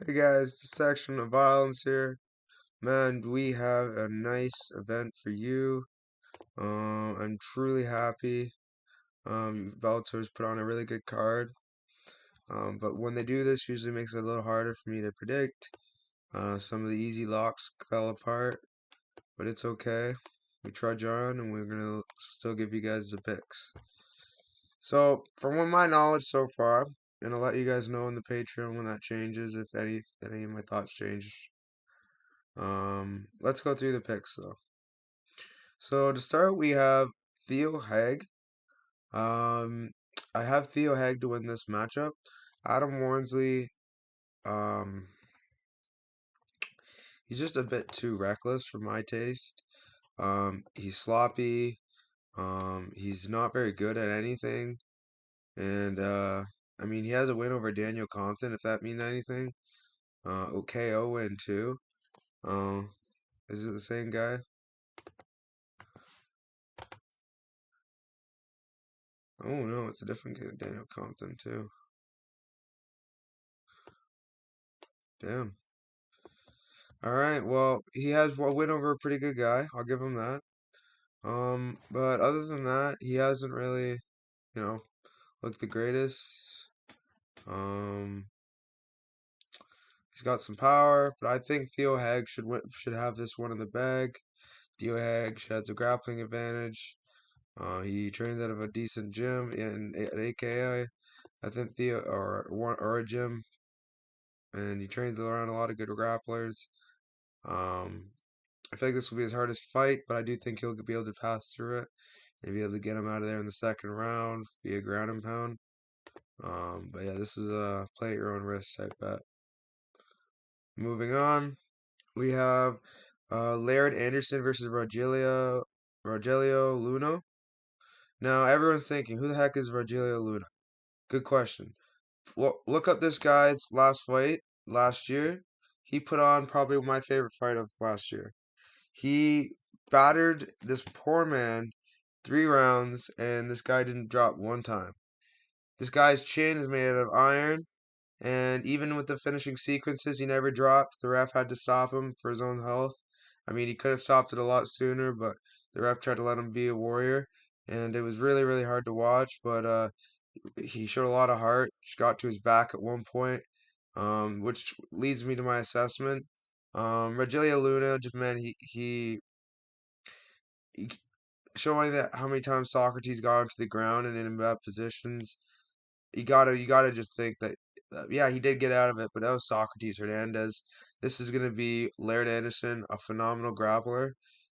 Hey guys, the section of violence here. Man, we have a nice event for you. I'm truly happy. Bellator's put on a really good card. But when they do this, usually makes it a little harder for me to predict. Some of the easy locks fell apart, but it's okay. We trudge on, and we're gonna still give you guys the picks. So, from my knowledge so far, and I'll let you guys know in the Patreon when that changes, if any of my thoughts change. Let's go through the picks though. So to start, we have Theo Hag. Um, I have Theo Hag to win this matchup. Adam Warnsley, um, he's just a bit too reckless for my taste. He's sloppy. He's not very good at anything, and I mean he has a win over Daniel Compton, if that means anything. KO win too. Uh, is it the same guy? Oh no, it's a different guy, Daniel Compton too. Damn. All right. Well, he has a win over a pretty good guy. I'll give him that. But other than that, he hasn't really, you know, looked the greatest. Um, he's got some power, but I think Theo Hag should have this one in the bag. Theo Hag has a grappling advantage. He trains out of a decent gym at AKI. I think Theo or a gym, and he trains around a lot of good grapplers. Um, I feel like this will be his hardest fight, but I do think he'll be able to pass through it and be able to get him out of there in the second round, be a ground and pound. But yeah, this is a play at your own risk type bet. Moving on, we have Laird Anderson versus Rogelio Luna. Now everyone's thinking, who the heck is Rogelio Luna? Good question. Look up this guy's last fight last year. He put on probably my favorite fight of last year. He battered this poor man 3 rounds, and this guy didn't drop one time. This guy's chin is made out of iron, and even with the finishing sequences, he never dropped. The ref had to stop him for his own health. I mean, he could have stopped it a lot sooner, but the ref tried to let him be a warrior, and it was really, really hard to watch. But he showed a lot of heart. Got to his back at one point, which leads me to my assessment. Rogelio Luna, just man, he showing that how many times Socrates got onto the ground and in bad positions. You gotta just think that yeah, he did get out of it, but that was Socrates Hernandez. This is gonna be Laird Anderson, a phenomenal grappler,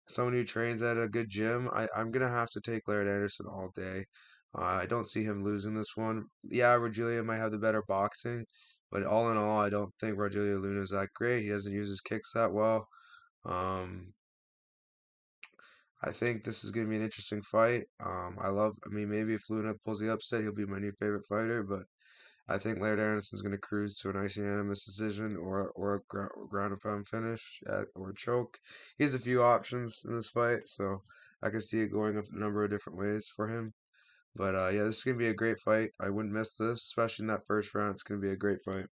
someone who trains at a good gym. I'm gonna have to take Laird Anderson all day. I don't see him losing this one. Yeah, Rogelio might have the better boxing, but all in all, I don't think Rogelio Luna is that great. He doesn't use his kicks that well. Um, I think this is going to be an interesting fight. I mean, maybe if Luna pulls the upset, he'll be my new favorite fighter, but I think Laird Anderson's going to cruise to a nice unanimous decision or a ground and pound finish or choke. He has a few options in this fight, so I can see it going a number of different ways for him. But yeah, this is going to be a great fight. I wouldn't miss this, especially in that first round. It's going to be a great fight.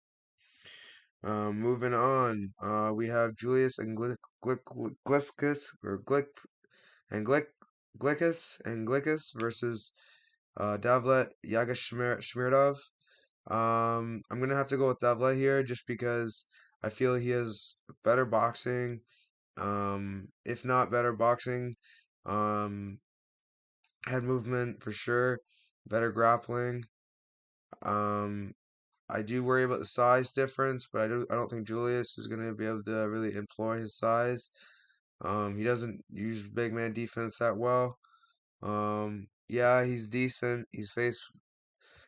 Moving on, we have Julius and Gliskus or Glick and Glickus versus Davlet Yagashmirdov. I'm gonna have to go with Davlet here just because I feel he has better boxing. If not better boxing, um, head movement for sure, better grappling. Um, I do worry about the size difference, but I don't think Julius is gonna be able to really employ his size. He doesn't use big man defense that well. Yeah, he's decent. He's faced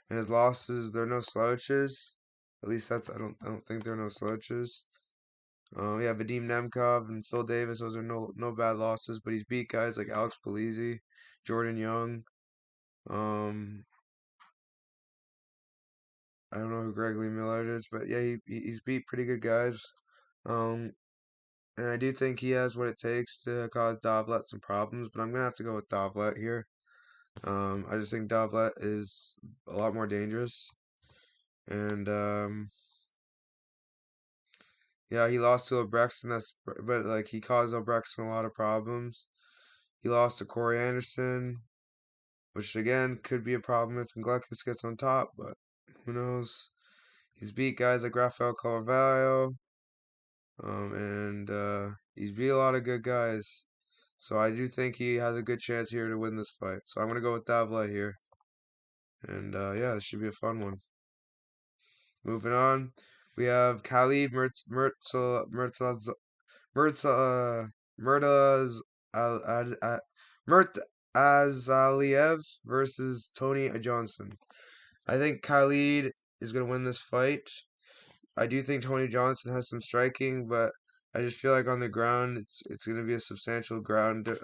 in his losses. They're no slouches. At least I don't think they're no slouches. Yeah, Vadim Nemkov and Phil Davis. Those are no bad losses. But he's beat guys like Alex Polizzi, Jordan Young. Um, I don't know who Greg Lee Millard is, but yeah, he's beat pretty good guys. Um, and I do think he has what it takes to cause Davlet some problems. But I'm gonna have to go with Davlet here. I just think Davlet is a lot more dangerous. And Yeah, he lost to Abrexton. But like he caused Abrexton a lot of problems. He lost to Corey Anderson, which again could be a problem if Gladius gets on top, but who knows? He's beat guys like Rafael Carvalho, and he's beat a lot of good guys. So I do think he has a good chance here to win this fight. So I'm gonna go with Davila here, and yeah, this should be a fun one. Moving on, we have Khalid Murtaz Murtaz Murtazaliev versus Tony Johnson. I think Khalid is gonna win this fight. I do think Tony Johnson has some striking, but I just feel like on the ground, it's going to be a substantial ground. It's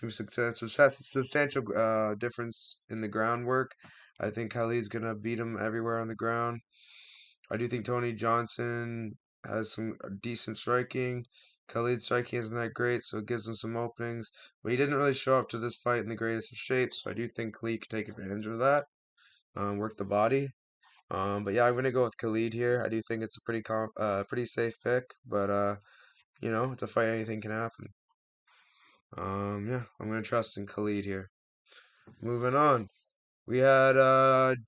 going to be substantial difference in the groundwork. I think Khalid's going to beat him everywhere on the ground. I do think Tony Johnson has some decent striking. Khalid's striking isn't that great, so it gives him some openings. But he didn't really show up to this fight in the greatest of shape, so I do think Khalid could take advantage of that. Work the body. But yeah, I'm gonna go with Khalid here. I do think it's a pretty safe pick, but you know, it's a fight, anything can happen. Yeah, I'm gonna trust in Khalid here. Moving on, we had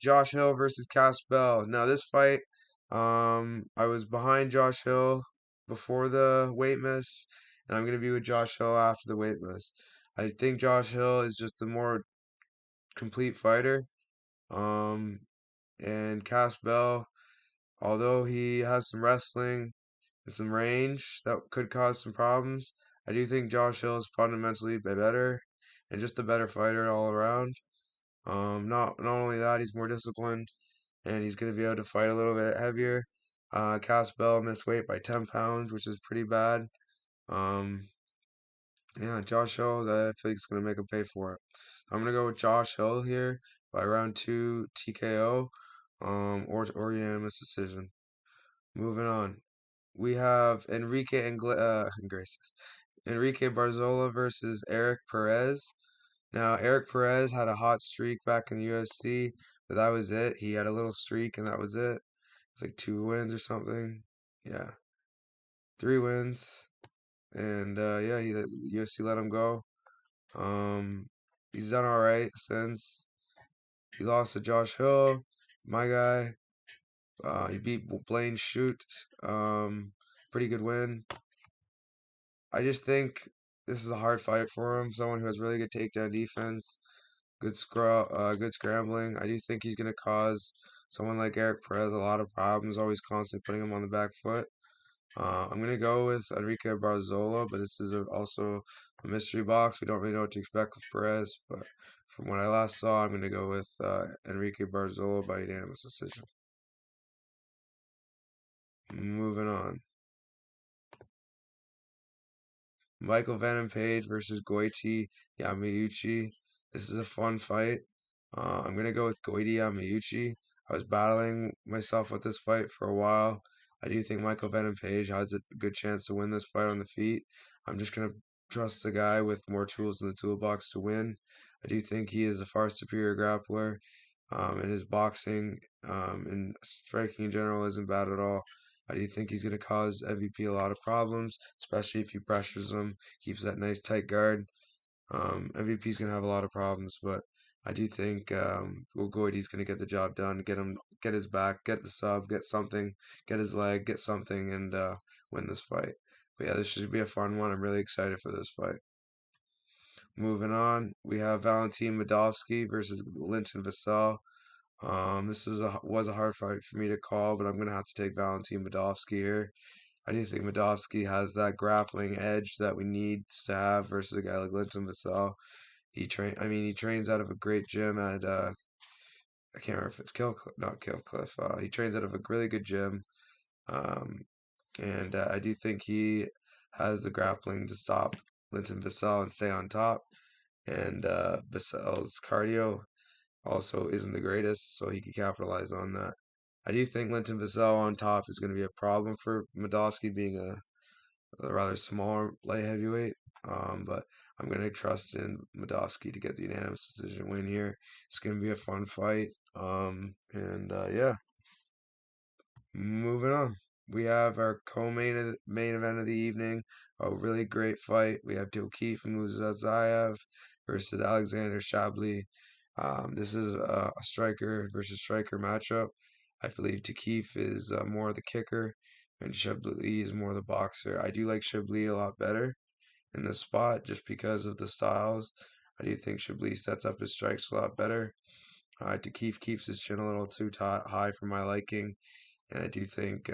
Josh Hill versus Cass Bell. Now this fight, I was behind Josh Hill before the weight miss, and I'm gonna be with Josh Hill after the weight miss. I think Josh Hill is just the more complete fighter. Um, and Cass Bell, although he has some wrestling and some range that could cause some problems, I do think Josh Hill is fundamentally better and just a better fighter all around. Not only that, he's more disciplined and he's going to be able to fight a little bit heavier. Cass Bell missed weight by 10 pounds, which is pretty bad. Um, yeah, Josh Hill, I feel like he's going to make him pay for it. I'm going to go with Josh Hill here by round 2 TKO, or unanimous decision. Moving on. We have Enrique Barzola versus Eric Perez. Now, Eric Perez had a hot streak back in the UFC, but that was it. He had a little streak, and that was it. It's like 2 wins or something. Yeah, 3 wins, and yeah, the UFC let him go. Um, he's done all right since he lost to Josh Hill, my guy. He beat Blaine Shoot. Pretty good win. I just think this is a hard fight for him. Someone who has really good takedown defense, good scrambling. I do think he's gonna cause someone like Eric Perez a lot of problems, always constantly putting him on the back foot. I'm gonna go with Enrique Barzola, but this is also a mystery box. We don't really know what to expect with Perez, but from what I last saw, I'm gonna go with Enrique Barzola by unanimous decision. Moving on. Michael Venom Page versus Goiti Yamayuchi. This is a fun fight. I'm gonna go with Goiti Yamayuchi. I was battling myself with this fight for a while. I do think Michael Venom Page has a good chance to win this fight on the feet. I'm just gonna trust the guy with more tools in the toolbox to win. I do think he is a far superior grappler. And his boxing and striking in general isn't bad at all. I do think he's going to cause MVP a lot of problems, especially if he pressures him, keeps that nice tight guard. MVP's going to have a lot of problems, but I do think Goiti's going to get the job done, get his back, get the sub, get something, get his leg, get something, and win this fight. But yeah, this should be a fun one. I'm really excited for this fight. Moving on, we have Valentin Madovsky versus Linton Vassell. This was a hard fight for me to call, but I'm gonna have to take Valentin Madovsky here. I do think Madovsky has that grappling edge that we need to have versus a guy like Linton Vassell. He trains out of a great gym at I can't remember if it's not Killcliff. He trains out of a really good gym, um, and I do think he has the grappling to stop Linton Vassell and stay on top. And Vassell's cardio also isn't the greatest, so he could capitalize on that. I do think Linton Vassell on top is going to be a problem for Madovsky being a rather small light heavyweight. But I'm going to trust in Madovsky to get the unanimous decision win here. It's going to be a fun fight. And yeah, moving on. we have our main event of the evening. A really great fight. We have O'Keefe and Muzazayev versus Alexander Shibley. This is a striker versus striker matchup. I believe O'Keefe is more the kicker, and Shibley is more the boxer. I do like Shibley a lot better in this spot just because of the styles. I do think Shibley sets up his strikes a lot better. O'Keefe keeps his chin a little too high for my liking, and I do think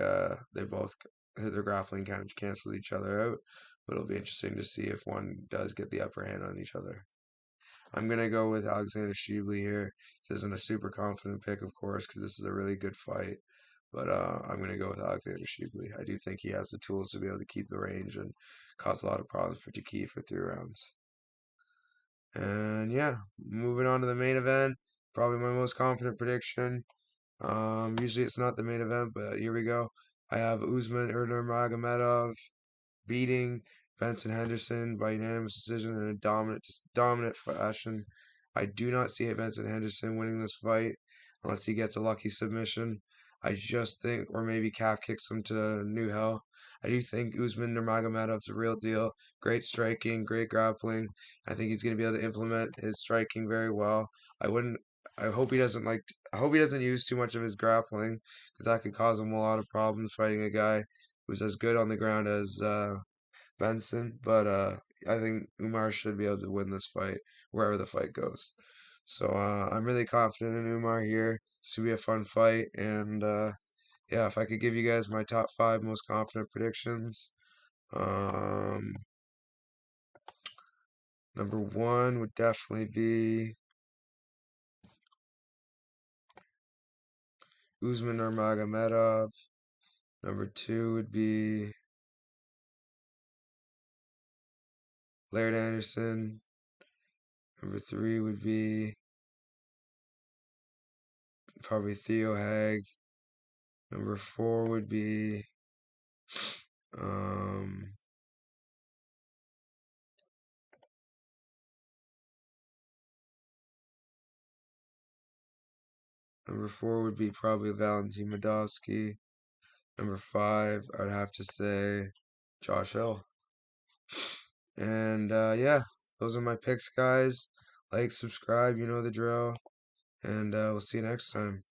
they both their grappling kind of cancels each other out. But it'll be interesting to see if one does get the upper hand on each other. I'm gonna go with Alexander Shibley here. This isn't a super confident pick, of course, because this is a really good fight. But I'm gonna go with Alexander Shibley. I do think he has the tools to be able to keep the range and cause a lot of problems for Taki for 3 rounds. And yeah, moving on to the main event. Probably my most confident prediction. Usually it's not the main event, but here we go. I have Usman or Nurmagomedov beating Benson Henderson by unanimous decision in a dominant fashion. I do not see Benson Henderson winning this fight unless he gets a lucky submission. I just think, or maybe calf kicks him to new hell. I do think Usman Nurmagomedov's a real deal. Great striking, great grappling. I think he's going to be able to implement his striking very well. I wouldn't. I hope he doesn't like. I hope he doesn't use too much of his grappling because that could cause him a lot of problems fighting a guy who's as good on the ground as Benson, but I think Umar should be able to win this fight wherever the fight goes. So I'm really confident in Umar here. This should be a fun fight, and yeah, if I could give you guys my top 5 most confident predictions, um, number 1 would definitely be Usman or Magomedov. Number 2 would be Laird Anderson. Number 3 would be probably Theo Hag. Number 4 would be um, number 4 would be probably Valentin Madovsky. Number 5, I'd have to say Josh Hill. And yeah, those are my picks, guys. Like, subscribe, you know the drill. And we'll see you next time.